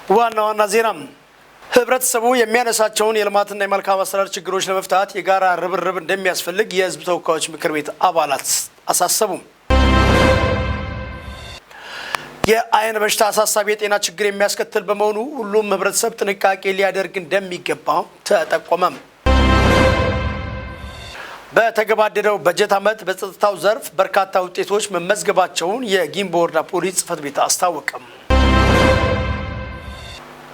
ዋና ዋና ዜና ህብረተሰቡ የሚያነሳቸውን የልማትና የመልካም አስተዳደር ችግሮች ለመፍታት የጋራ ርብርብ እንደሚያስፈልግ የህዝብ ተወካዮች ምክር ቤት አባላት አሳሰቡ። የአይን በሽታ አሳሳቢ የጤና ችግር የሚያስከትል በመሆኑ ሁሉም ህብረተሰብ ጥንቃቄ ሊያደርግ እንደሚገባ ተጠቆመ። በተገባደደው በጀት ዓመት በጸጥታው ዘርፍ በርካታ ውጤቶች መመዝገባቸውን የጊምቦ ወረዳ ፖሊስ ጽሕፈት ቤት አስታወቀ።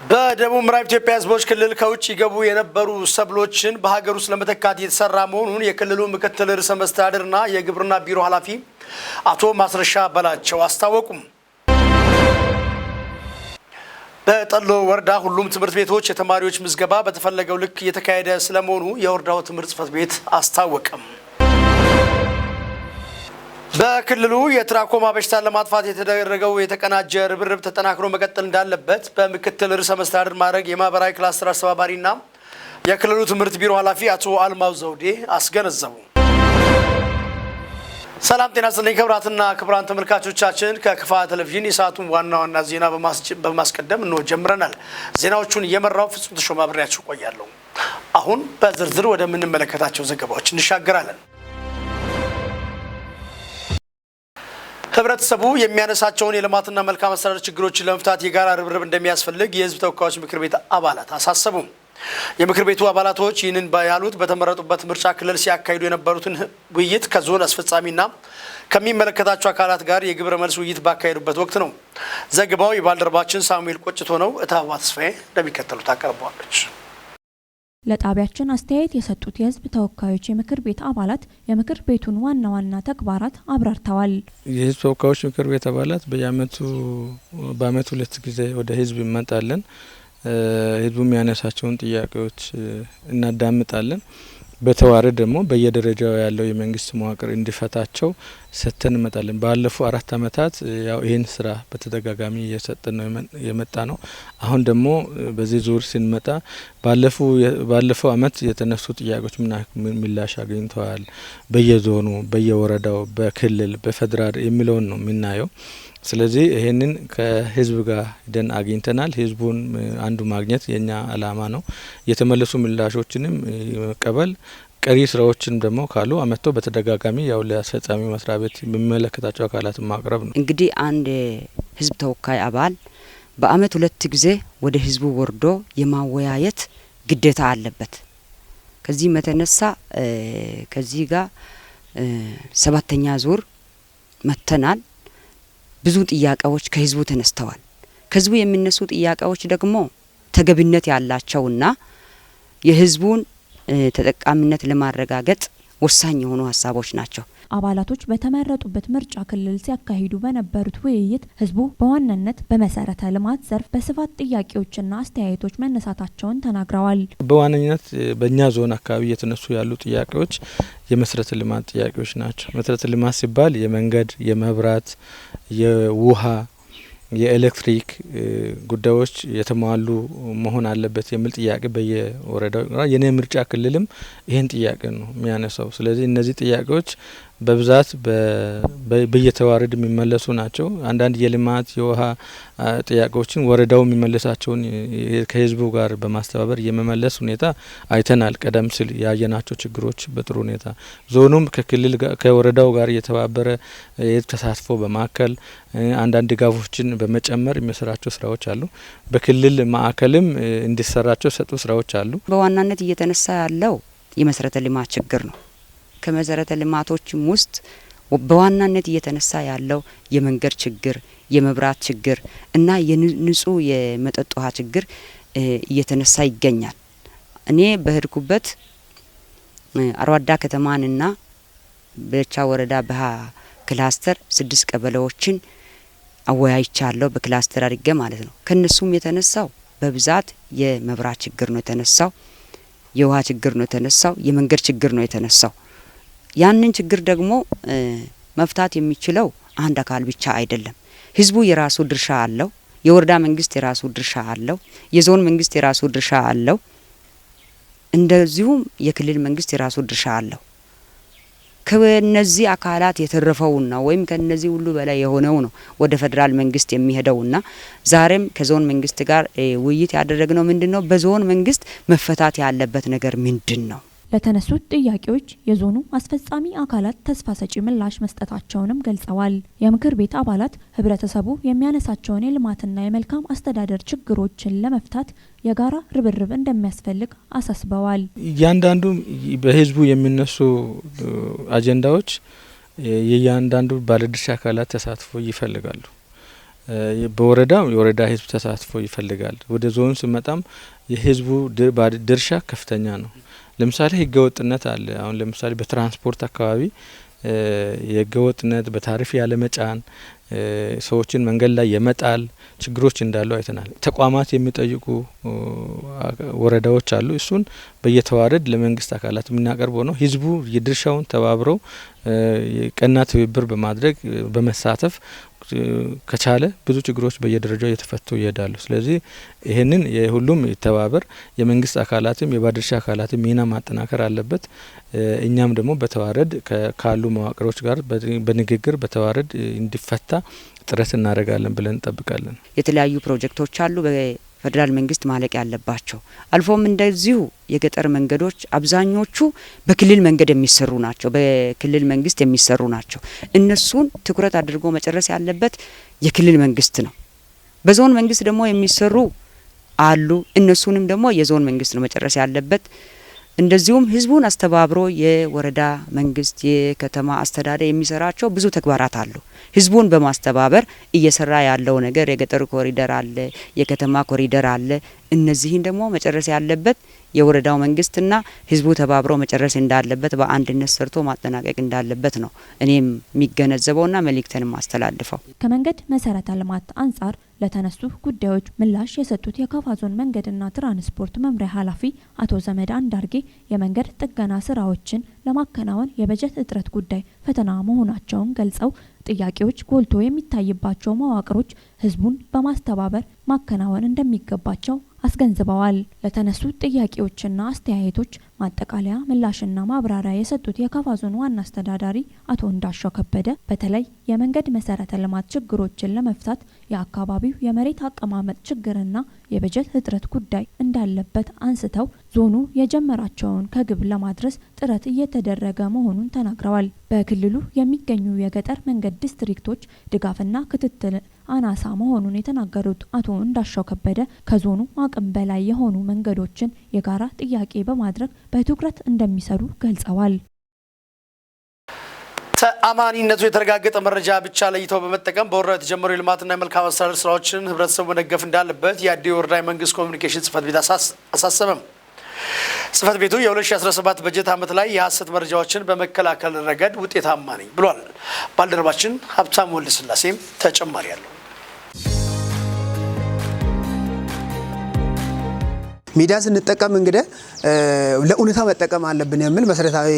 በደቡብ ምዕራብ ኢትዮጵያ ህዝቦች ክልል ከውጭ ይገቡ የነበሩ ሰብሎችን በሀገር ውስጥ ለመተካት የተሰራ መሆኑን የክልሉ ምክትል ርዕሰ መስተዳድርና የግብርና ቢሮ ኃላፊ አቶ ማስረሻ በላቸው አስታወቁ። በጠሎ ወረዳ ሁሉም ትምህርት ቤቶች የተማሪዎች ምዝገባ በተፈለገው ልክ እየተካሄደ ስለመሆኑ የወረዳው ትምህርት ጽሕፈት ቤት አስታወቀ። በክልሉ የትራኮማ በሽታን ለማጥፋት የተደረገው የተቀናጀ ርብርብ ተጠናክሮ መቀጠል እንዳለበት በምክትል ርዕሰ መስተዳድር ማዕረግ የማህበራዊ ክላስተር አስተባባሪና የክልሉ ትምህርት ቢሮ ኃላፊ አቶ አልማው ዘውዴ አስገነዘቡ። ሰላም ጤና ይስጥልኝ ክቡራትና ክቡራን ተመልካቾቻችን፣ ከክፋት ቴሌቪዥን የሰዓቱን ዋና ዋና ዜና በማስቀደም እንሆ ጀምረናል። ዜናዎቹን እየመራው ፍጹም ተሾመ አብሬያችሁ ቆያለሁ። አሁን በዝርዝር ወደምንመለከታቸው ዘገባዎች እንሻገራለን። ህብረተሰቡ የሚያነሳቸውን የልማትና መልካም አስተዳደር ችግሮችን ለመፍታት የጋራ ርብርብ እንደሚያስፈልግ የህዝብ ተወካዮች ምክር ቤት አባላት አሳሰቡ። የምክር ቤቱ አባላቶች ይህንን ያሉት በተመረጡበት ምርጫ ክልል ሲያካሂዱ የነበሩትን ውይይት ከዞን አስፈጻሚና ከሚመለከታቸው አካላት ጋር የግብረ መልስ ውይይት ባካሄዱበት ወቅት ነው። ዘገባው የባልደረባችን ሳሙኤል ቆጭቶ ነው። እታባ ተስፋዬ እንደሚከተሉት አቀርበዋለች። ለጣቢያችን አስተያየት የሰጡት የህዝብ ተወካዮች የምክር ቤት አባላት የምክር ቤቱን ዋና ዋና ተግባራት አብራርተዋል። የህዝብ ተወካዮች ምክር ቤት አባላት በአመቱ 2 ጊዜ ወደ ህዝብ እንመጣለን። ህዝቡ የሚያነሳቸውን ጥያቄዎች እናዳምጣለን። በተዋረድ ደግሞ በየደረጃው ያለው የመንግስት መዋቅር እንዲፈታቸው ሰጥተን እንመጣለን። ባለፉት 4 አመታት ያው ይህን ስራ በተደጋጋሚ እየሰጠን ነው የመጣ ነው። አሁን ደግሞ በዚህ ዙር ስንመጣ ባለፈው አመት የተነሱ ጥያቄዎች ምላሽ አግኝተዋል። በየዞኑ፣ በየወረዳው፣ በክልል፣ በፌዴራል የሚለውን ነው የምናየው። ስለዚህ ይሄንን ከህዝብ ጋር ደን አግኝተናል። ህዝቡን አንዱ ማግኘት የኛ አላማ ነው። የተመለሱ ምላሾችንም መቀበል፣ ቀሪ ስራዎችን ደግሞ ካሉ አመቶ በተደጋጋሚ ያው ለአስፈጻሚ መስሪያ ቤት የሚመለከታቸው አካላት ማቅረብ ነው። እንግዲህ አንድ ህዝብ ተወካይ አባል በአመት 2 ጊዜ ወደ ህዝቡ ወርዶ የማወያየት ግዴታ አለበት። ከዚህ መተነሳ ከዚህ ጋር 7ኛ ዙር መተናል። ብዙ ጥያቄዎች ከህዝቡ ተነስተዋል። ከህዝቡ የሚነሱ ጥያቄዎች ደግሞ ተገቢነት ያላቸውና የህዝቡን ተጠቃሚነት ለማረጋገጥ ወሳኝ የሆኑ ሀሳቦች ናቸው። አባላቶች በተመረጡበት ምርጫ ክልል ሲያካሂዱ በነበሩት ውይይት ህዝቡ በዋናነት በመሰረተ ልማት ዘርፍ በስፋት ጥያቄዎችና አስተያየቶች መነሳታቸውን ተናግረዋል። በዋናነት በእኛ ዞን አካባቢ የተነሱ ያሉ ጥያቄዎች የመሰረተ ልማት ጥያቄዎች ናቸው። መሰረተ ልማት ሲባል የመንገድ፣ የመብራት፣ የውሃ፣ የኤሌክትሪክ ጉዳዮች የተሟሉ መሆን አለበት የሚል ጥያቄ በየወረዳው የኔ ምርጫ ክልልም ይህን ጥያቄ ነው የሚያነሳው። ስለዚህ እነዚህ ጥያቄዎች በብዛት በየተዋረድ የሚመለሱ ናቸው። አንዳንድ የልማት የውሃ ጥያቄዎችን ወረዳው የሚመለሳቸውን ከህዝቡ ጋር በማስተባበር የመመለስ ሁኔታ አይተናል። ቀደም ሲል ያየናቸው ችግሮች በጥሩ ሁኔታ ዞኑም ከክልል ከወረዳው ጋር እየተባበረ ተሳትፎ በማከል አንዳንድ ድጋፎችን በመጨመር የሚሰራቸው ስራዎች አሉ። በክልል ማዕከልም እንዲሰራቸው ሰጡ ስራዎች አሉ። በዋናነት እየተነሳ ያለው የመሰረተ ልማት ችግር ነው። ከመሰረተ ልማቶችም ውስጥ በዋናነት እየተነሳ ያለው የመንገድ ችግር፣ የመብራት ችግር እና የንጹህ የመጠጥ ውሃ ችግር እየተነሳ ይገኛል። እኔ በህድኩበት አርዋዳ ከተማንና በቻ ወረዳ በሃ ክላስተር 6 ቀበሌዎችን አወያይቻለሁ። በክላስተር አድርጌ ማለት ነው። ከነሱም የተነሳው በብዛት የመብራት ችግር ነው የተነሳው፣ የውሃ ችግር ነው የተነሳው፣ የመንገድ ችግር ነው የተነሳው። ያንን ችግር ደግሞ መፍታት የሚችለው አንድ አካል ብቻ አይደለም። ህዝቡ የራሱ ድርሻ አለው። የወረዳ መንግስት የራሱ ድርሻ አለው። የዞን መንግስት የራሱ ድርሻ አለው። እንደዚሁም የክልል መንግስት የራሱ ድርሻ አለው። ከነዚህ አካላት የተረፈውና ወይም ከነዚህ ሁሉ በላይ የሆነው ነው ወደ ፌደራል መንግስት የሚሄደውና ዛሬም ከዞን መንግስት ጋር ውይይት ያደረግነው ምንድነው በዞን መንግስት መፈታት ያለበት ነገር ምንድነው? ለተነሱት ጥያቄዎች የዞኑ አስፈጻሚ አካላት ተስፋ ሰጪ ምላሽ መስጠታቸውንም ገልጸዋል። የምክር ቤት አባላት ህብረተሰቡ የሚያነሳቸውን የልማትና የመልካም አስተዳደር ችግሮችን ለመፍታት የጋራ ርብርብ እንደሚያስፈልግ አሳስበዋል። እያንዳንዱ በህዝቡ የሚነሱ አጀንዳዎች የእያንዳንዱ ባለድርሻ አካላት ተሳትፎ ይፈልጋሉ። በወረዳው የወረዳ ህዝብ ተሳትፎ ይፈልጋል። ወደ ዞን ሲመጣም የህዝቡ ድርሻ ከፍተኛ ነው። ለምሳሌ ህገወጥነት አለ። አሁን ለምሳሌ በትራንስፖርት አካባቢ የህገወጥነት በታሪፍ ያለ መጫን ሰዎችን መንገድ ላይ የመጣል ችግሮች እንዳሉ አይተናል። ተቋማት የሚጠይቁ ወረዳዎች አሉ። እሱን በየተዋረድ ለመንግስት አካላት የምናቀርበው ነው። ህዝቡ የድርሻውን ተባብረው ቀና ትብብር በማድረግ በመሳተፍ ከቻለ ብዙ ችግሮች በየደረጃው እየተፈቱ ይሄዳሉ። ስለዚህ ይሄንን የሁሉም ይተባበር የመንግስት አካላትም የባለድርሻ አካላትም ሚና ማጠናከር አለበት። እኛም ደግሞ በተዋረድ ካሉ መዋቅሮች ጋር በንግግር በተዋረድ እንዲፈታ ጥረት እናደርጋለን ብለን እንጠብቃለን። የተለያዩ ፕሮጀክቶች አሉ በፌደራል መንግስት ማለቅ ያለባቸው። አልፎም እንደዚሁ የገጠር መንገዶች አብዛኞቹ በክልል መንገድ የሚሰሩ ናቸው፣ በክልል መንግስት የሚሰሩ ናቸው። እነሱን ትኩረት አድርጎ መጨረስ ያለበት የክልል መንግስት ነው። በዞን መንግስት ደግሞ የሚሰሩ አሉ። እነሱንም ደግሞ የዞን መንግስት ነው መጨረስ ያለበት። እንደዚሁም ህዝቡን አስተባብሮ የወረዳ መንግስት የከተማ አስተዳደር የሚሰራቸው ብዙ ተግባራት አሉ። ህዝቡን በማስተባበር እየሰራ ያለው ነገር የገጠር ኮሪደር አለ፣ የከተማ ኮሪደር አለ። እነዚህን ደግሞ መጨረስ ያለበት የወረዳው መንግስትና ህዝቡ ተባብሮ መጨረስ እንዳለበት በአንድነት ሰርቶ ማጠናቀቅ እንዳለበት ነው እኔም የሚገነዘበውና መልእክተንም አስተላልፈው። ከመንገድ መሰረተ ልማት አንጻር ለተነሱ ጉዳዮች ምላሽ የሰጡት የካፋ ዞን መንገድና ትራንስፖርት መምሪያ ኃላፊ አቶ ዘመድ አንዳርጌ የመንገድ ጥገና ስራዎችን ለማከናወን የበጀት እጥረት ጉዳይ ፈተና መሆናቸውን ገልጸው ጥያቄዎች ጎልቶ የሚታይባቸው መዋቅሮች ህዝቡን በማስተባበር ማከናወን እንደሚገባቸው አስገንዝበዋል። ለተነሱ ጥያቄዎችና አስተያየቶች ማጠቃለያ ምላሽና ማብራሪያ የሰጡት የካፋ ዞን ዋና አስተዳዳሪ አቶ እንዳሻው ከበደ በተለይ የመንገድ መሰረተ ልማት ችግሮችን ለመፍታት የአካባቢው የመሬት አቀማመጥ ችግርና የበጀት እጥረት ጉዳይ እንዳለበት አንስተው ዞኑ የጀመራቸውን ከግብ ለማድረስ ጥረት እየተደረገ መሆኑን ተናግረዋል። በክልሉ የሚገኙ የገጠር መንገድ ዲስትሪክቶች ድጋፍና ክትትል አናሳ መሆኑን የተናገሩት አቶ እንዳሻው ከበደ ከዞኑ አቅም በላይ የሆኑ መንገዶችን የጋራ ጥያቄ በማድረግ በትኩረት እንደሚሰሩ ገልጸዋል። ተአማኒነቱ የተረጋገጠ መረጃ ብቻ ለይተው በመጠቀም በወረዳው የተጀመሩ የልማትና የመልካም አስተዳደር ስራዎችን ህብረተሰቡ መደገፍ እንዳለበት የአዲ ወረዳ የመንግስት ኮሚኒኬሽን ጽህፈት ቤት አሳሰበም። ጽህፈት ቤቱ የ2017 በጀት ዓመት ላይ የሐሰት መረጃዎችን በመከላከል ረገድ ውጤታማ ነኝ ብሏል። ባልደረባችን ሀብታሙ ወልደስላሴም ተጨማሪ ያለው ሚዲያ ስንጠቀም እንግዲህ ለኡነታ መጠቀም አለብን የሚል መሰረታዊ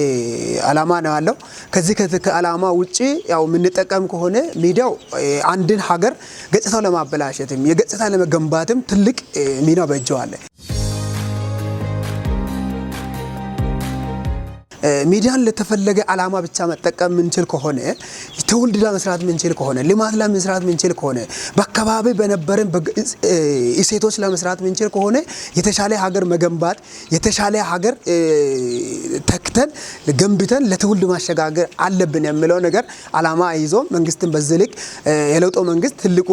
አላማ ነው ያለው። ከዚህ ከአላማ ውጪ ያው የምንጠቀም ከሆነ ሚዲያው አንድን ሀገር ገጽታው ለማበላሸትም የገጽታ ለመገንባትም ትልቅ ሚና በእጁ አለ። ሚዲያን ለተፈለገ አላማ ብቻ መጠቀም ምንችል ከሆነ ትውልድ ለመስራት ምንችል ከሆነ ልማት ለመስራት ምንችል ከሆነ በአካባቢ በነበረን እሴቶች ለመስራት ምንችል ከሆነ የተሻለ ሀገር መገንባት የተሻለ ሀገር ተክተን ገንብተን ለትውልድ ማሸጋገር አለብን የሚለው ነገር አላማ ይዞ መንግስትን በዚህ ልክ የለውጦ መንግስት ትልቁ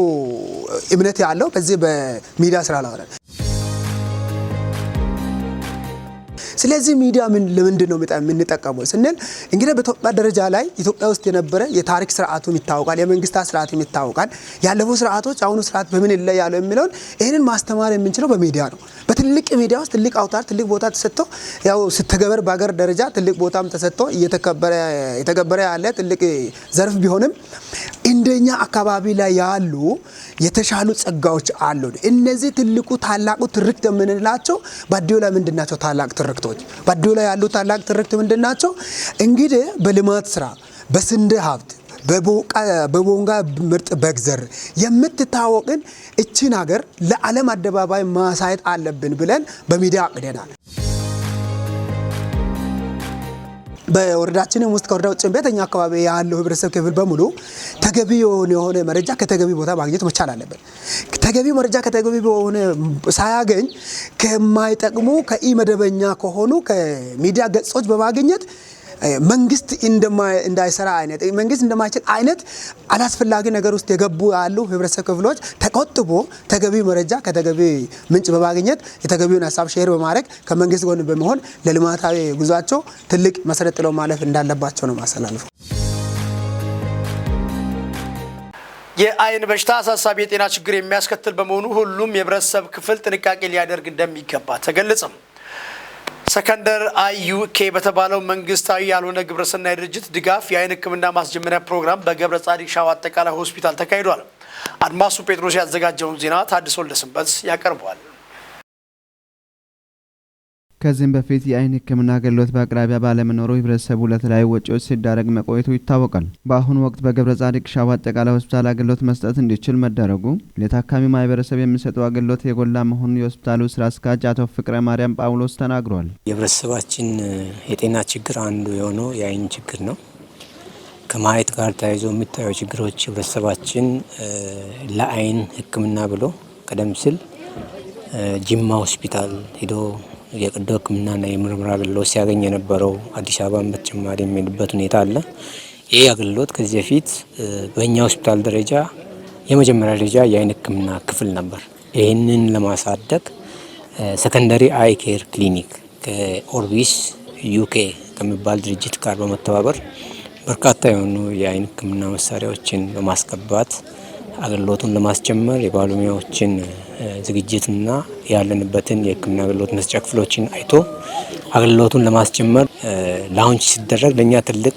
እምነት ያለው በዚህ በሚዲያ ስራ ላይ ነው። ስለዚህ ሚዲያ ለምንድን ነው የምንጠቀመው ስንል እንግዲህ በኢትዮጵያ ደረጃ ላይ ኢትዮጵያ ውስጥ የነበረ የታሪክ ስርዓቱም ይታወቃል፣ የመንግስታት ስርዓቱም ይታወቃል። ያለፈው ስርዓቶች አሁኑ ስርዓት በምን ይለያሉ የሚለውን ይህንን ማስተማር የምንችለው በሚዲያ ነው። በትልቅ ሚዲያ ውስጥ ትልቅ አውታር ትልቅ ቦታ ተሰጥቶ ያው ስተገበር በሀገር ደረጃ ትልቅ ቦታም ተሰጥቶ እየተገበረ ያለ ትልቅ ዘርፍ ቢሆንም እንደኛ አካባቢ ላይ ያሉ የተሻሉ ጸጋዎች አሉ። እነዚህ ትልቁ ታላቁ ትርክት የምንላቸው ባዲዮ ላይ ምንድናቸው? ታላቅ ትርክቶች ባዲዮ ላይ ያሉ ታላቅ ትርክት ምንድናቸው? እንግዲህ በልማት ስራ በስንዴ ሀብት በቦንጋ ምርጥ በግዘር የምትታወቅን እቺን ሀገር ለዓለም አደባባይ ማሳየት አለብን ብለን በሚዲያ አቅደናል። በወረዳችንም ውስጥ ከወረዳ ውጭ በየትኛ አካባቢ ያለው ህብረተሰብ ክፍል በሙሉ ተገቢ የሆነ መረጃ ከተገቢ ቦታ ማግኘት መቻል አለበት። ተገቢ መረጃ ከተገቢ የሆነ ሳያገኝ ከማይጠቅሙ ከኢመደበኛ ከሆኑ ከሚዲያ ገጾች በማግኘት መንግስት እንዳይሰራ አይነት መንግስት እንደማይችል አይነት አላስፈላጊ ነገር ውስጥ የገቡ ያሉ ህብረተሰብ ክፍሎች ተቆጥቦ ተገቢ መረጃ ከተገቢ ምንጭ በማግኘት የተገቢውን ሀሳብ ሼር በማድረግ ከመንግስት ጎን በመሆን ለልማታዊ ጉዟቸው ትልቅ መሰረት ጥለው ማለፍ እንዳለባቸው ነው ማስተላለፉ። የአይን በሽታ አሳሳቢ የጤና ችግር የሚያስከትል በመሆኑ ሁሉም የህብረተሰብ ክፍል ጥንቃቄ ሊያደርግ እንደሚገባ ተገለጸ። ሰከንደር አዩኬ በተባለው መንግስታዊ ያልሆነ ግብረሰናይ ድርጅት ድጋፍ የአይን ህክምና ማስጀመሪያ ፕሮግራም በገብረ ጻዲቅ ሻዋ አጠቃላይ ሆስፒታል ተካሂዷል። አድማሱ ጴጥሮስ ያዘጋጀውን ዜና ታድሶ ለስንበት ያቀርበዋል። ከዚህም በፊት የአይን ህክምና አገልግሎት በአቅራቢያ ባለመኖሩ ህብረተሰቡ ለተለያዩ ወጪዎች ሲዳረግ መቆየቱ ይታወቃል። በአሁኑ ወቅት በገብረ ጻዲቅ ሻዋ አጠቃላይ ሆስፒታል አገልግሎት መስጠት እንዲችል መደረጉ ለታካሚ ማህበረሰብ የሚሰጠው አገልግሎት የጎላ መሆኑን የሆስፒታሉ ስራ አስኪያጅ አቶ ፍቅረ ማርያም ጳውሎስ ተናግረዋል። የህብረተሰባችን የጤና ችግር አንዱ የሆነው የአይን ችግር ነው። ከማየት ጋር ተያይዞ የሚታዩ ችግሮች ህብረተሰባችን ለአይን ህክምና ብሎ ቀደም ሲል ጅማ ሆስፒታል ሄዶ የቀዶ ህክምናና የምርመራ አገልግሎት ሲያገኝ የነበረው አዲስ አበባን በተጨማሪ የሚሄድበት ሁኔታ አለ። ይህ አገልግሎት ከዚህ በፊት በእኛ ሆስፒታል ደረጃ የመጀመሪያ ደረጃ የአይን ህክምና ክፍል ነበር። ይህንን ለማሳደግ ሰከንደሪ አይ ኬር ክሊኒክ ከኦርቢስ ዩኬ ከሚባል ድርጅት ጋር በመተባበር በርካታ የሆኑ የአይን ህክምና መሳሪያዎችን በማስገባት አገልግሎቱን ለማስጀመር የባለሙያዎችን ዝግጅትና ያለንበትን የህክምና አገልግሎት መስጫ ክፍሎችን አይቶ አገልግሎቱን ለማስጀመር ላውንች ሲደረግ ለኛ ትልቅ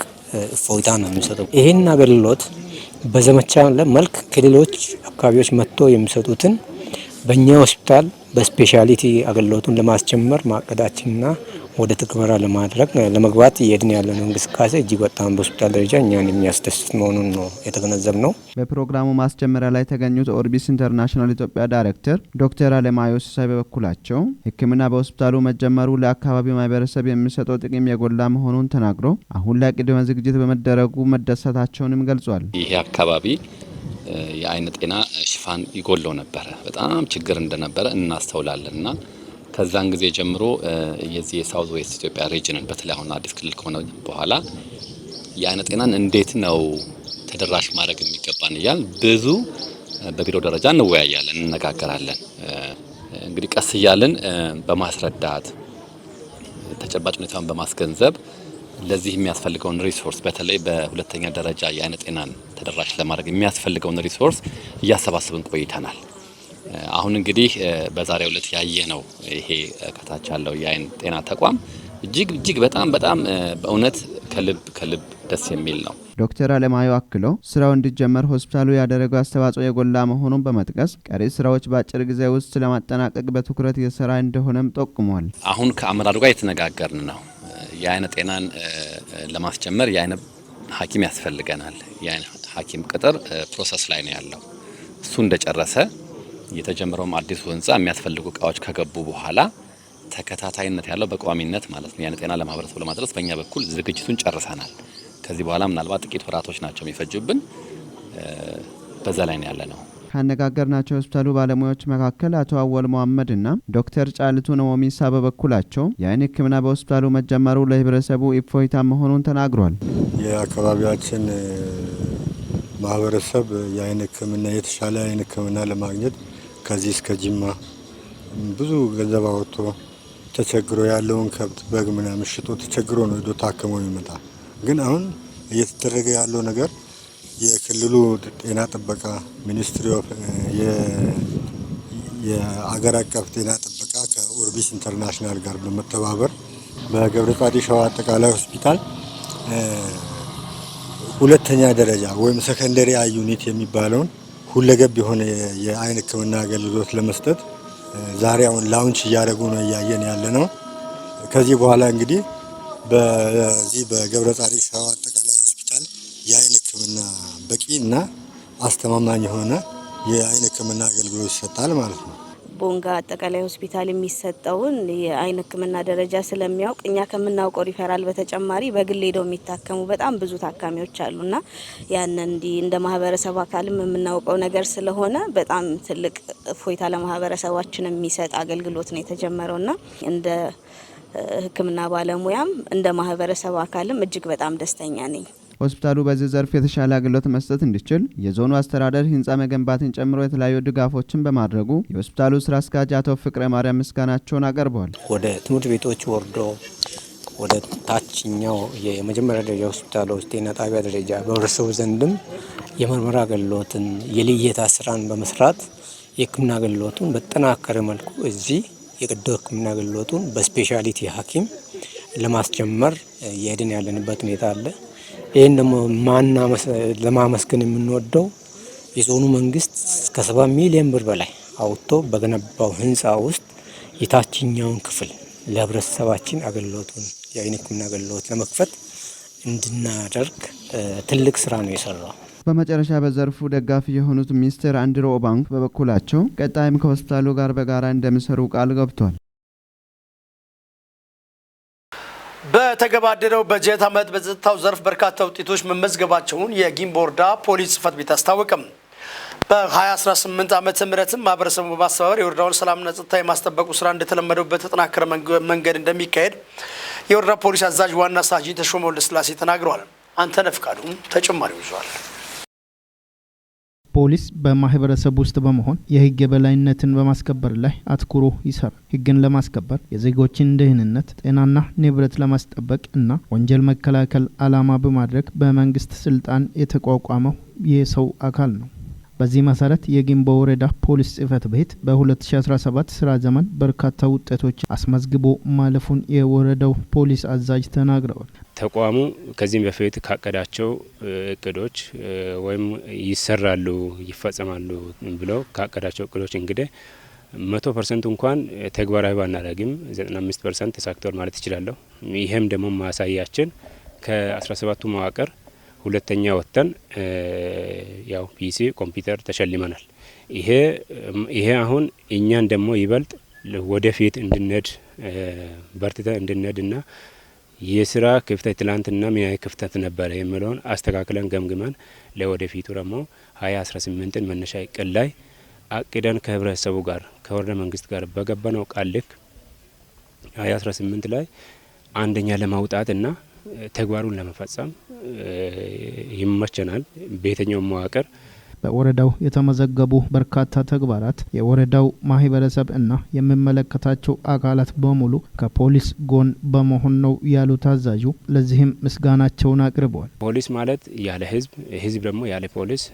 እፎይታ ነው የሚሰጠው። ይህን አገልግሎት በዘመቻ መልክ ከሌሎች አካባቢዎች መጥቶ የሚሰጡትን በእኛ ሆስፒታል በስፔሻሊቲ አገልግሎቱን ለማስጀመር ማቀዳችንና ወደ ትግበራ ለመግባት እየሄድን ያለነው እንቅስቃሴ እጅግ በጣም በሆስፒታል ደረጃ እኛን የሚያስደስት መሆኑን ነው የተገነዘብነው። በፕሮግራሙ ማስጀመሪያ ላይ የተገኙት ኦርቢስ ኢንተርናሽናል ኢትዮጵያ ዳይሬክተር ዶክተር አለማዮ ሲሳይ በበኩላቸው ህክምና በሆስፒታሉ መጀመሩ ለአካባቢው ማህበረሰብ የሚሰጠው ጥቅም የጎላ መሆኑን ተናግሮ አሁን ላይ ቅድመ ዝግጅት በመደረጉ መደሰታቸውንም ገልጿል። ይሄ አካባቢ የአይን ጤና ሽፋን ይጎለው ነበረ፣ በጣም ችግር እንደነበረ እናስተውላለንና ከዛን ጊዜ ጀምሮ የዚህ የሳውዝ ዌስት ኢትዮጵያ ሪጅንን በተለይ አሁን አዲስ ክልል ከሆነ በኋላ የአይን ጤናን እንዴት ነው ተደራሽ ማድረግ የሚገባን እያል ብዙ በቢሮ ደረጃ እንወያያለን፣ እንነጋገራለን። እንግዲህ ቀስ እያልን በማስረዳት ተጨባጭ ሁኔታውን በማስገንዘብ ለዚህ የሚያስፈልገውን ሪሶርስ በተለይ በሁለተኛ ደረጃ የአይን ጤናን ተደራሽ ለማድረግ የሚያስፈልገውን ሪሶርስ እያሰባሰብን ቆይተናል። አሁን እንግዲህ በዛሬው ዕለት ያየ ነው ይሄ ከታች ያለው የአይን ጤና ተቋም እጅግ በጣም በእውነት ከልብ ደስ የሚል ነው። ዶክተር አለማዮ አክሎ ስራው እንዲጀመር ሆስፒታሉ ያደረገው አስተዋጽኦ የጎላ መሆኑን በመጥቀስ ቀሪ ስራዎች በአጭር ጊዜ ውስጥ ለማጠናቀቅ በትኩረት እየሰራ እንደሆነም ጠቁሟል። አሁን ከአመራሩ ጋር የተነጋገርን ነው። የአይን ጤናን ለማስጀመር የአይን ሐኪም ያስፈልገናል። የአይን ሐኪም ቅጥር ፕሮሰስ ላይ ነው ያለው። እሱ እንደጨረሰ የተጀመረውም አዲሱ ህንጻ የሚያስፈልጉ እቃዎች ከገቡ በኋላ ተከታታይነት ያለው በቋሚነት ማለት ነው የአይን ጤና ለማህበረሰቡ ለማድረስ በእኛ በኩል ዝግጅቱን ጨርሰናል። ከዚህ በኋላ ምናልባት ጥቂት ወራቶች ናቸው የሚፈጁብን። በዛ ላይ ነው ያለነው። ካነጋገርናቸው ሆስፒታሉ ባለሙያዎች መካከል አቶ አወል መሐመድና ዶክተር ጫልቱ ነሞሚሳ በበኩላቸው የአይን ህክምና በሆስፒታሉ መጀመሩ ለህብረተሰቡ እፎይታ መሆኑን ተናግሯል። የአካባቢያችን ማህበረሰብ የአይን ህክምና የተሻለ አይን ህክምና ለማግኘት ከዚህ እስከ ጅማ ብዙ ገንዘብ አወጥቶ ተቸግሮ ያለውን ከብት በግ ምናምን ሽጦ ተቸግሮ ነው ሄዶ ታክሞ ይመጣ። ግን አሁን እየተደረገ ያለው ነገር የክልሉ ጤና ጥበቃ ሚኒስትሪ ኦፍ የአገር አቀፍ ጤና ጥበቃ ከኦርቢስ ኢንተርናሽናል ጋር በመተባበር በገብረ ጻዲቅ ሻዋ አጠቃላይ ሆስፒታል ሁለተኛ ደረጃ ወይም ሰከንደሪ አይ ዩኒት የሚባለውን ሁለገብ የሆነ የአይን ህክምና አገልግሎት ለመስጠት ዛሬ አሁን ላውንች እያደረጉ ነው እያየን ያለ ነው። ከዚህ በኋላ እንግዲህ በዚህ በገብረ ጻዲቅ ሻዋ አጠቃላይ ሆስፒታል የአይን ህክምና በቂና አስተማማኝ የሆነ የአይን ህክምና አገልግሎት ይሰጣል ማለት ነው። ቦንጋ አጠቃላይ ሆስፒታል የሚሰጠውን የአይን ሕክምና ደረጃ ስለሚያውቅ እኛ ከምናውቀው ሪፈራል በተጨማሪ በግል ሄደው የሚታከሙ በጣም ብዙ ታካሚዎች አሉና ያን እንደ ማህበረሰብ አካልም የምናውቀው ነገር ስለሆነ በጣም ትልቅ እፎይታ ለማህበረሰባችን የሚሰጥ አገልግሎት ነው የተጀመረውና እንደ ሕክምና ባለሙያም እንደ ማህበረሰብ አካልም እጅግ በጣም ደስተኛ ነኝ። ሆስፒታሉ በዚህ ዘርፍ የተሻለ አገልግሎት መስጠት እንዲችል የዞኑ አስተዳደር ህንጻ መገንባትን ጨምሮ የተለያዩ ድጋፎችን በማድረጉ የሆስፒታሉ ስራ አስኪያጅ አቶ ፍቅረ ማርያም ምስጋናቸውን አቀርበዋል። ወደ ትምህርት ቤቶች ወርዶ ወደ ታችኛው የመጀመሪያ ደረጃ ሆስፒታሎች ጤና ጣቢያ ደረጃ በህብረተሰቡ ዘንድም የምርመራ አገልግሎትን የልየታ ስራን በመስራት የህክምና አገልግሎቱን በተጠናከረ መልኩ እዚህ የቀዶ ህክምና አገልግሎቱን በስፔሻሊቲ ሐኪም ለማስጀመር የሄድን ያለንበት ሁኔታ አለ። ይህን ደግሞ ለማመስገን የምንወደው የዞኑ መንግስት ከ70 ሚሊዮን ብር በላይ አውጥቶ በገነባው ህንፃ ውስጥ የታችኛውን ክፍል ለህብረተሰባችን አገልግሎቱን የአይን ህክምና አገልግሎት ለመክፈት እንድናደርግ ትልቅ ስራ ነው የሰራው። በመጨረሻ በዘርፉ ደጋፊ የሆኑት ሚኒስትር አንድሮ ኦባንግ በበኩላቸው ቀጣይም ከሆስፒታሉ ጋር በጋራ እንደሚሰሩ ቃል ገብቷል። በተገባደደው በጀት ዓመት በጸጥታው ዘርፍ በርካታ ውጤቶች መመዝገባቸውን የጊምቦ ወረዳ ፖሊስ ጽሕፈት ቤት አስታወቀም። በ2018 ዓመተ ምህረትም ማህበረሰቡ በማስተባበር የወረዳውን ሰላምና ጸጥታ የማስጠበቁ ስራ እንደተለመደው በተጠናከረ መንገድ እንደሚካሄድ የወረዳ ፖሊስ አዛዥ ዋና ሳጅን ተሾመ ወልደስላሴ ተናግረዋል። አንተነህ ፍቃዱም ተጨማሪው ይዟል። ፖሊስ በማህበረሰብ ውስጥ በመሆን የህግ የበላይነትን በማስከበር ላይ አትኩሮ ይሰራል። ህግን ለማስከበር የዜጎችን ደህንነት፣ ጤናና ንብረት ለማስጠበቅ እና ወንጀል መከላከል ዓላማ በማድረግ በመንግስት ስልጣን የተቋቋመው የሰው አካል ነው። በዚህ መሰረት የጊምቦ ወረዳ ፖሊስ ጽሕፈት ቤት በ2017 ስራ ዘመን በርካታ ውጤቶች አስመዝግቦ ማለፉን የወረዳው ፖሊስ አዛዥ ተናግረዋል። ተቋሙ ከዚህም በፊት ካቀዳቸው እቅዶች ወይም ይሰራሉ ይፈጸማሉ ብለው ካቀዳቸው እቅዶች እንግዲህ 100% እንኳን ተግባራዊ ባናደርግም 95% ተሳክቷል ማለት ይችላለሁ። ይሄም ደግሞ ማሳያችን ከ17ቱ መዋቅር ሁለተኛ ወጥተን ያው ፒሲ ኮምፒውተር ተሸልመናል። ይሄ አሁን እኛን ደግሞ ይበልጥ ወደፊት እንድንሄድ በርትተን እንድንሄድና የስራ ክፍተት ትላንትና ምን ያህል ክፍተት ነበረ የሚለውን አስተካክለን ገምግመን ለወደፊቱ ደግሞ 2018ን መነሻ እቅድ ላይ አቅደን ከህብረተሰቡ ጋር ከወረዳ መንግስት ጋር በገባነው ቃል ልክ 2018 ላይ አንደኛ ለማውጣትና ተግባሩን ለመፈጸም ይመቸናል። በየትኛው መዋቅር በወረዳው የተመዘገቡ በርካታ ተግባራት የወረዳው ማህበረሰብ እና የሚመለከታቸው አካላት በሙሉ ከፖሊስ ጎን በመሆን ነው ያሉት አዛዡ ለዚህም ምስጋናቸውን አቅርበዋል። ፖሊስ ማለት ያለ ህዝብ፣ ህዝብ ደግሞ ያለ ፖሊስ፣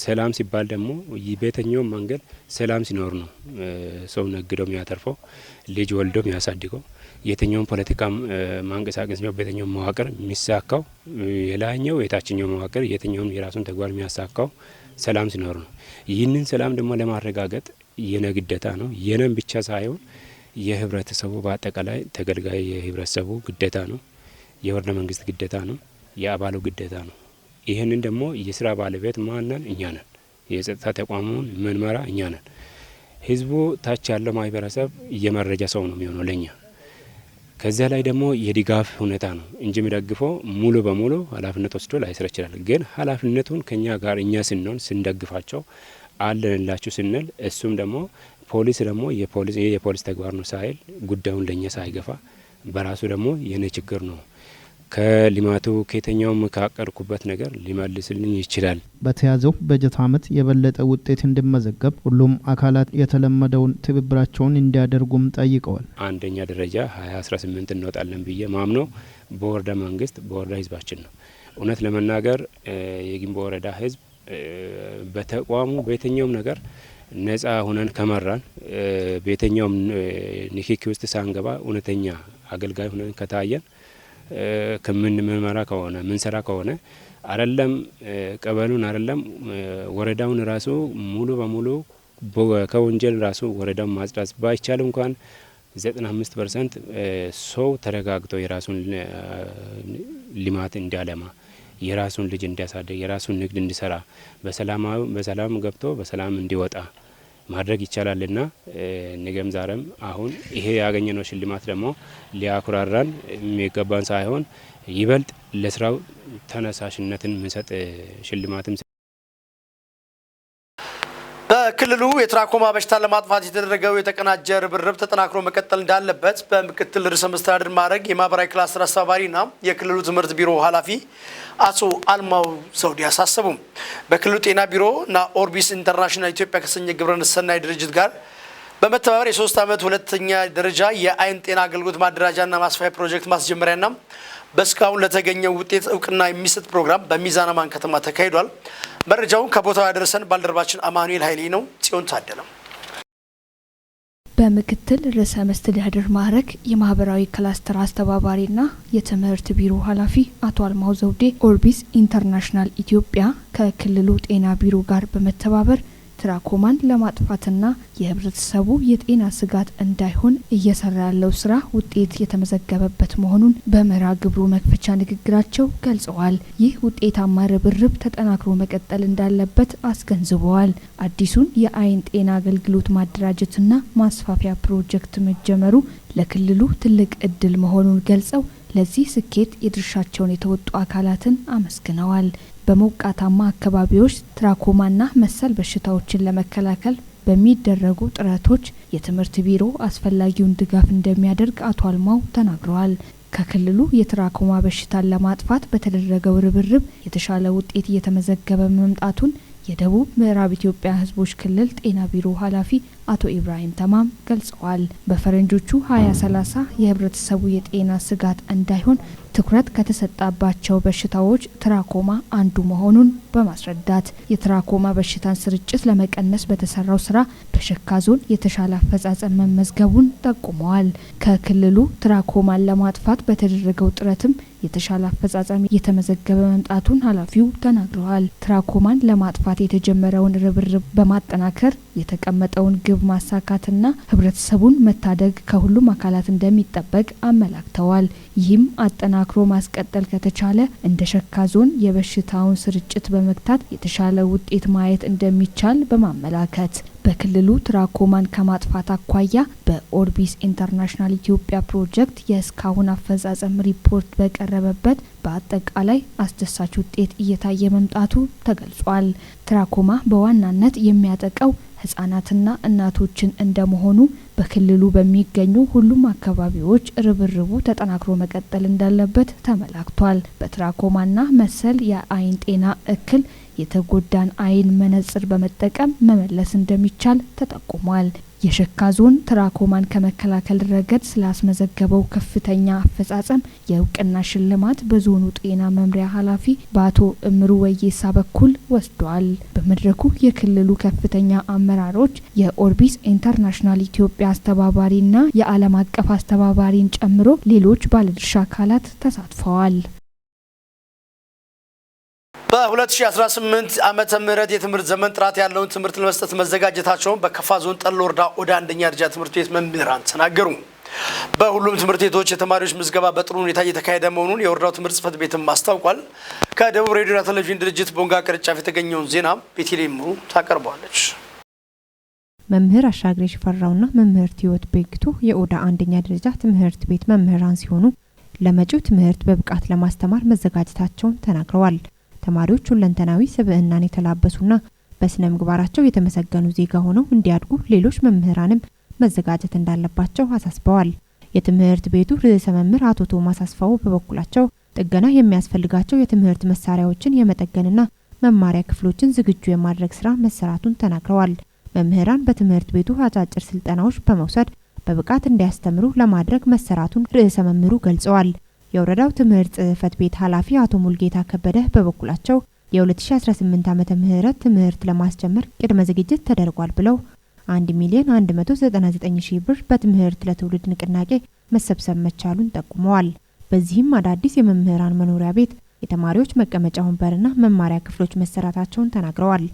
ሰላም ሲባል ደግሞ በየትኛው መንገድ ሰላም ሲኖር ነው ሰው ነግዶ የሚያተርፈው ልጅ ወልዶ የሚያሳድገው የትኛውን ፖለቲካ ማንቀሳቀስ ነው በየትኛው መዋቅር የሚሳካው የላኛው የታችኛው መዋቅር የትኛውን የራሱን ተግባር የሚያሳካው ሰላም ሲኖር ነው። ይህንን ሰላም ደግሞ ለማረጋገጥ የነ ግዴታ ነው። የነን ብቻ ሳይሆን የህብረተሰቡ በአጠቃላይ ተገልጋይ የህብረተሰቡ ግዴታ ነው። የወረዳ መንግስት ግዴታ ነው። የአባሉ ግዴታ ነው። ይህንን ደግሞ የስራ ባለቤት ማንነን እኛ ነን። የጸጥታ ተቋሙን ምንመራ እኛ ነን። ህዝቡ ታች ያለው ማህበረሰብ የመረጃ ሰው ነው የሚሆነው ለኛ። ከዚያ ላይ ደግሞ የድጋፍ ሁኔታ ነው እንጂ የሚደግፈው ሙሉ በሙሉ ኃላፊነት ወስዶ ላይሰራ ይችላል። ግን ኃላፊነቱን ከኛ ጋር እኛ ስንሆን ስንደግፋቸው አለንላችሁ ስንል እሱም ደግሞ ፖሊስ ደግሞ የፖሊስ ተግባር ነው ሳይል ጉዳዩን ለኛ ሳይገፋ በራሱ ደግሞ የኔ ችግር ነው ከሊማቱ ከየትኛውም ካቀርኩበት ነገር ሊመልስልኝ ይችላል። በተያዘው በጀት ዓመት የበለጠ ውጤት እንዲመዘገብ ሁሉም አካላት የተለመደውን ትብብራቸውን እንዲያደርጉም ጠይቀዋል። አንደኛ ደረጃ 2018 እንወጣለን ብዬ ማምነው በወረዳ መንግስት በወረዳ ህዝባችን ነው። እውነት ለመናገር የጊምቦ ወረዳ ህዝብ በተቋሙ በየትኛውም ነገር ነጻ ሆነን ከመራን በየትኛውም ንክኪ ውስጥ ሳንገባ እውነተኛ አገልጋይ ሆነን ከታየን ከምንመራ ከሆነ ምንሰራ ከሆነ አይደለም ቀበሉን አይደለም ወረዳውን ራሱ ሙሉ በሙሉ ከወንጀል ራሱ ወረዳውን ማጽዳት ባይቻል እንኳን 95% ሰው ተረጋግቶ የራሱን ልማት እንዲያለማ የራሱን ልጅ እንዲያሳድግ የራሱን ንግድ እንዲሰራ በሰላም ገብቶ በሰላም እንዲወጣ ማድረግ ይቻላልና ነገም ዛሬም አሁን ይሄ ያገኘነው ሽልማት ደግሞ ሊያኩራራን የሚገባን ሳይሆን ይበልጥ ለስራው ተነሳሽነትን የሚሰጥ ሽልማትም በክልሉ የትራኮማ በሽታን ለማጥፋት የተደረገው የተቀናጀ ርብርብ ተጠናክሮ መቀጠል እንዳለበት በምክትል ርዕሰ መስተዳድር ማዕረግ የማህበራዊ ክላስተር አስተባባሪና የክልሉ ትምህርት ቢሮ ኃላፊ አቶ አልማው ዘውዴ አሳሰቡ። በክልሉ ጤና ቢሮና ኦርቢስ ኢንተርናሽናል ኢትዮጵያ ከሰኘ ግብረሰናይ ድርጅት ጋር በመተባበር የ3 ዓመት ሁለተኛ ደረጃ የአይን ጤና አገልግሎት ማደራጃና ማስፋፊያ ፕሮጀክት ማስጀመሪያና በስካሁን ለተገኘው ውጤት እውቅና የሚሰጥ ፕሮግራም በሚዛን አማን ከተማ ተካሂዷል። መረጃውን ከቦታው ያደረሰን ባልደረባችን አማኑኤል ኃይሌ ነው። ጽዮን ታደለም በምክትል ርዕሰ መስተዳድር ማዕረግ የማህበራዊ ክላስተር አስተባባሪና የትምህርት ቢሮ ኃላፊ አቶ አልማው ዘውዴ ኦርቢስ ኢንተርናሽናል ኢትዮጵያ ከክልሉ ጤና ቢሮ ጋር በመተባበር ትራኮማን ለማጥፋትና የህብረተሰቡ የጤና ስጋት እንዳይሆን እየሰራ ያለው ስራ ውጤት የተመዘገበበት መሆኑን በመርሃ ግብሩ መክፈቻ ንግግራቸው ገልጸዋል። ይህ ውጤታማ ርብርብ ተጠናክሮ መቀጠል እንዳለበት አስገንዝበዋል። አዲሱን የአይን ጤና አገልግሎት ማደራጀትና ማስፋፊያ ፕሮጀክት መጀመሩ ለክልሉ ትልቅ እድል መሆኑን ገልጸው ለዚህ ስኬት የድርሻቸውን የተወጡ አካላትን አመስግነዋል። በሞቃታማ አካባቢዎች ትራኮማና መሰል በሽታዎችን ለመከላከል በሚደረጉ ጥረቶች የትምህርት ቢሮ አስፈላጊውን ድጋፍ እንደሚያደርግ አቶ አልማው ተናግረዋል። ከክልሉ የትራኮማ በሽታን ለማጥፋት በተደረገው ርብርብ የተሻለ ውጤት እየተመዘገበ መምጣቱን የደቡብ ምዕራብ ኢትዮጵያ ህዝቦች ክልል ጤና ቢሮ ኃላፊ አቶ ኢብራሂም ተማም ገልጸዋል። በፈረንጆቹ 2030 የህብረተሰቡ የጤና ስጋት እንዳይሆን ትኩረት ከተሰጣባቸው በሽታዎች ትራኮማ አንዱ መሆኑን በማስረዳት የትራኮማ በሽታን ስርጭት ለመቀነስ በተሰራው ስራ በሸካ ዞን የተሻለ አፈጻጸም መመዝገቡን ጠቁመዋል። ከክልሉ ትራኮማን ለማጥፋት በተደረገው ጥረትም የተሻለ አፈጻጸም የተመዘገበ መምጣቱን ኃላፊው ተናግረዋል። ትራኮማን ለማጥፋት የተጀመረውን ርብርብ በማጠናከር የተቀመጠውን ግብ ማሳካትና ህብረተሰቡን መታደግ ከሁሉም አካላት እንደሚጠበቅ አመላክተዋል። ይህም አጠናክሮ ማስቀጠል ከተቻለ እንደ ሸካ ዞን የበሽታውን ስርጭት በመግታት የተሻለ ውጤት ማየት እንደሚቻል በማመላከት በክልሉ ትራኮማን ከማጥፋት አኳያ በኦርቢስ ኢንተርናሽናል ኢትዮጵያ ፕሮጀክት የእስካሁን አፈጻጸም ሪፖርት በቀረበበት በአጠቃላይ አስደሳች ውጤት እየታየ መምጣቱ ተገልጿል። ትራኮማ በዋናነት የሚያጠቃው ህጻናትና እናቶችን እንደመሆኑ በክልሉ በሚገኙ ሁሉም አካባቢዎች ርብርቡ ተጠናክሮ መቀጠል እንዳለበት ተመላክቷል። በትራኮማና መሰል የአይን ጤና እክል የተጎዳን አይን መነጽር በመጠቀም መመለስ እንደሚቻል ተጠቁሟል። የሸካ ዞን ትራኮማን ከመከላከል ረገድ ስላስመዘገበው ከፍተኛ አፈጻጸም የእውቅና ሽልማት በዞኑ ጤና መምሪያ ኃላፊ በአቶ እምሩ ወይሳ በኩል ወስዷል። በመድረኩ የክልሉ ከፍተኛ አመራሮች የኦርቢስ ኢንተርናሽናል ኢትዮጵያ አስተባባሪና የዓለም አቀፍ አስተባባሪን ጨምሮ ሌሎች ባለድርሻ አካላት ተሳትፈዋል። በ2018 ዓመተ ምህረት የትምህርት ዘመን ጥራት ያለውን ትምህርት ለመስጠት መዘጋጀታቸውን በከፋ ዞን ጠሎ ወረዳ ኦዳ አንደኛ ደረጃ ትምህርት ቤት መምህራን ተናገሩ። በሁሉም ትምህርት ቤቶች የተማሪዎች ምዝገባ በጥሩ ሁኔታ እየተካሄደ መሆኑን የወረዳው ትምህርት ጽሕፈት ቤትም አስታውቋል። ከደቡብ ሬዲዮና ቴሌቪዥን ድርጅት ቦንጋ ቅርንጫፍ የተገኘውን ዜና ቤቴሌም ሙሉ ታቀርበዋለች። መምህር አሻግሬ ሽፈራውና መምህርት ህይወት በግቶ የኦዳ አንደኛ ደረጃ ትምህርት ቤት መምህራን ሲሆኑ ለመጪው ትምህርት በብቃት ለማስተማር መዘጋጀታቸውን ተናግረዋል። ተማሪዎች ሁለንተናዊ ስብዕናን የተላበሱና በስነ ምግባራቸው የተመሰገኑ ዜጋ ሆነው እንዲያድጉ ሌሎች መምህራንም መዘጋጀት እንዳለባቸው አሳስበዋል። የትምህርት ቤቱ ርዕሰ መምህር አቶ ቶማስ አስፋው በበኩላቸው ጥገና የሚያስፈልጋቸው የትምህርት መሳሪያዎችን የመጠገንና መማሪያ ክፍሎችን ዝግጁ የማድረግ ስራ መሰራቱን ተናግረዋል። መምህራን በትምህርት ቤቱ አጫጭር ስልጠናዎች በመውሰድ በብቃት እንዲያስተምሩ ለማድረግ መሰራቱን ርዕሰ መምህሩ ገልጸዋል። የወረዳው ትምህርት ጽሕፈት ቤት ኃላፊ አቶ ሙልጌታ ከበደ በበኩላቸው የ2018 ዓመተ ምህረት ትምህርት ለማስጀመር ቅድመ ዝግጅት ተደርጓል ብለው 1,199,000 ብር በትምህርት ለትውልድ ንቅናቄ መሰብሰብ መቻሉን ጠቁመዋል። በዚህም አዳዲስ የመምህራን መኖሪያ ቤት፣ የተማሪዎች መቀመጫ ወንበርና መማሪያ ክፍሎች መሰራታቸውን ተናግረዋል።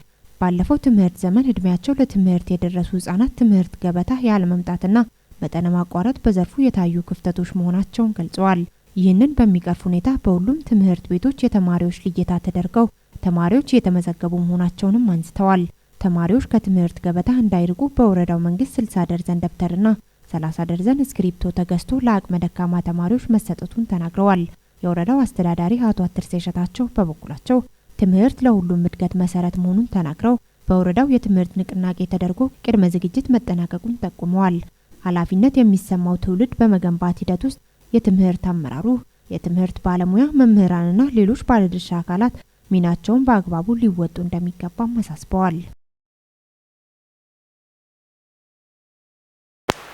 ባለፈው ትምህርት ዘመን እድሜያቸው ለትምህርት የደረሱ ህጻናት ትምህርት ገበታ ያለመምጣትና መጠነ ማቋረጥ በዘርፉ የታዩ ክፍተቶች መሆናቸውን ገልጸዋል። ይህንን በሚቀርፍ ሁኔታ በሁሉም ትምህርት ቤቶች የተማሪዎች ልየታ ተደርገው ተማሪዎች የተመዘገቡ መሆናቸውንም አንስተዋል። ተማሪዎች ከትምህርት ገበታ እንዳይርቁ በወረዳው መንግስት 60 ደርዘን ደብተርና 30 ደርዘን እስክሪፕቶ ተገዝቶ ለአቅመ ደካማ ተማሪዎች መሰጠቱን ተናግረዋል። የወረዳው አስተዳዳሪ አቶ አትርሴ ሸታቸው በበኩላቸው ትምህርት ለሁሉም እድገት መሰረት መሆኑን ተናግረው በወረዳው የትምህርት ንቅናቄ ተደርጎ ቅድመ ዝግጅት መጠናቀቁን ጠቁመዋል። ኃላፊነት የሚሰማው ትውልድ በመገንባት ሂደት ውስጥ የትምህርት አመራሩ፣ የትምህርት ባለሙያ፣ መምህራንና ሌሎች ባለድርሻ አካላት ሚናቸውን በአግባቡ ሊወጡ እንደሚገባም አሳስበዋል።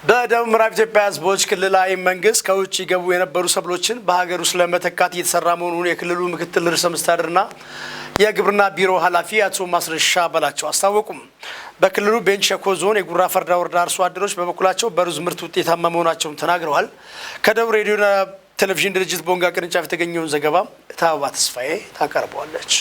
በደቡብ ምዕራብ ኢትዮጵያ ሕዝቦች ክልላዊ መንግስት ከውጭ ይገቡ የነበሩ ሰብሎችን በሀገር ውስጥ ለመተካት እየተሰራ መሆኑን የክልሉ ምክትል ርዕሰ መስተዳድርና የግብርና ቢሮ ኃላፊ አቶ ማስረሻ በላቸው አስታወቁም። በክልሉ ቤንች ሸኮ ዞን የጉራ ፈርዳ ወረዳ አርሶ አደሮች በበኩላቸው በሩዝ ምርት ውጤታማ መሆናቸውን ተናግረዋል። ከደቡብ ሬዲዮና ቴሌቪዥን ድርጅት ቦንጋ ቅርንጫፍ የተገኘውን ዘገባ ታባ ተስፋዬ ታቀርበዋለች።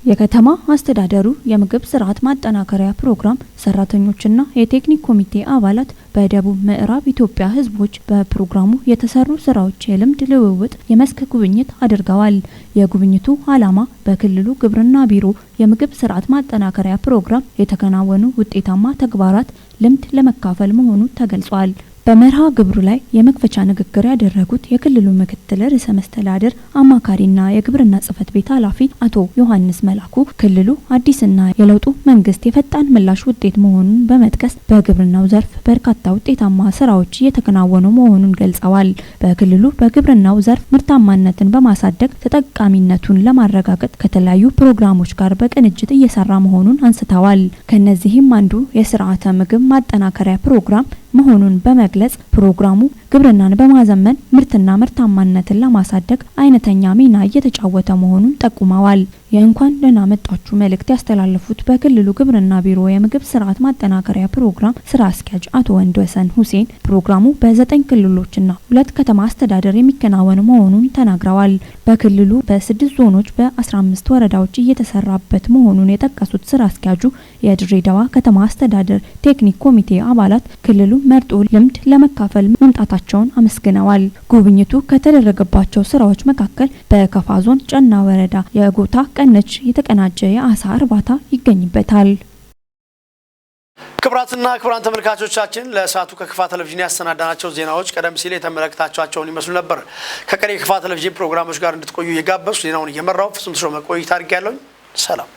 የከተማ አስተዳደሩ የምግብ ስርዓት ማጠናከሪያ ፕሮግራም ሰራተኞችና የቴክኒክ ኮሚቴ አባላት በደቡብ ምዕራብ ኢትዮጵያ ህዝቦች በፕሮግራሙ የተሰሩ ስራዎች የልምድ ልውውጥ የመስክ ጉብኝት አድርገዋል። የጉብኝቱ ዓላማ በክልሉ ግብርና ቢሮ የምግብ ስርዓት ማጠናከሪያ ፕሮግራም የተከናወኑ ውጤታማ ተግባራት ልምድ ለመካፈል መሆኑ ተገልጿል። በመርሃ ግብሩ ላይ የመክፈቻ ንግግር ያደረጉት የክልሉ ምክትል ርዕሰ መስተዳድር አማካሪና የግብርና ጽሕፈት ቤት ኃላፊ አቶ ዮሐንስ መላኩ ክልሉ አዲስና የለውጡ መንግስት የፈጣን ምላሽ ውጤት መሆኑን በመጥቀስ በግብርናው ዘርፍ በርካታ ውጤታማ ስራዎች እየተከናወኑ መሆኑን ገልጸዋል። በክልሉ በግብርናው ዘርፍ ምርታማነትን በማሳደግ ተጠቃሚነቱን ለማረጋገጥ ከተለያዩ ፕሮግራሞች ጋር በቅንጅት እየሰራ መሆኑን አንስተዋል። ከነዚህም አንዱ የስርዓተ ምግብ ማጠናከሪያ ፕሮግራም መሆኑን በመግለጽ ፕሮግራሙ ግብርናን በማዘመን ምርትና ምርታማነትን ለማሳደግ አይነተኛ ሚና እየተጫወተ መሆኑን ጠቁመዋል። የእንኳን ደህና መጣችሁ መልእክት ያስተላለፉት በክልሉ ግብርና ቢሮ የምግብ ስርዓት ማጠናከሪያ ፕሮግራም ስራ አስኪያጅ አቶ ወንድወሰን ሁሴን ፕሮግራሙ በ9 ክልሎችና 2 ከተማ አስተዳደር የሚከናወን መሆኑን ተናግረዋል። በክልሉ በ6 ዞኖች በ15 ወረዳዎች እየተሰራበት መሆኑን የጠቀሱት ስራ አስኪያጁ የድሬዳዋ ከተማ አስተዳደር ቴክኒክ ኮሚቴ አባላት ክልሉ መርጦ ልምድ ለመካፈል መምጣታቸውን አመስግነዋል። ጉብኝቱ ከተደረገባቸው ስራዎች መካከል በከፋ ዞን ጨና ወረዳ የጎታ ቀነች የተቀናጀ የአሳ እርባታ ይገኝበታል። ክቡራትና ክቡራን ተመልካቾቻችን ለሰዓቱ ከክፋ ቴሌቪዥን ያሰናዳናቸው ዜናዎች ቀደም ሲል የተመለከታችኋቸውን ይመስሉ ነበር። ከቀሪ የክፋ ቴሌቪዥን ፕሮግራሞች ጋር እንድትቆዩ እየጋበዝኩ ዜናውን እየመራው ፍጹም ተሾመ ቆይታ አድርጌያለሁ። ሰላም።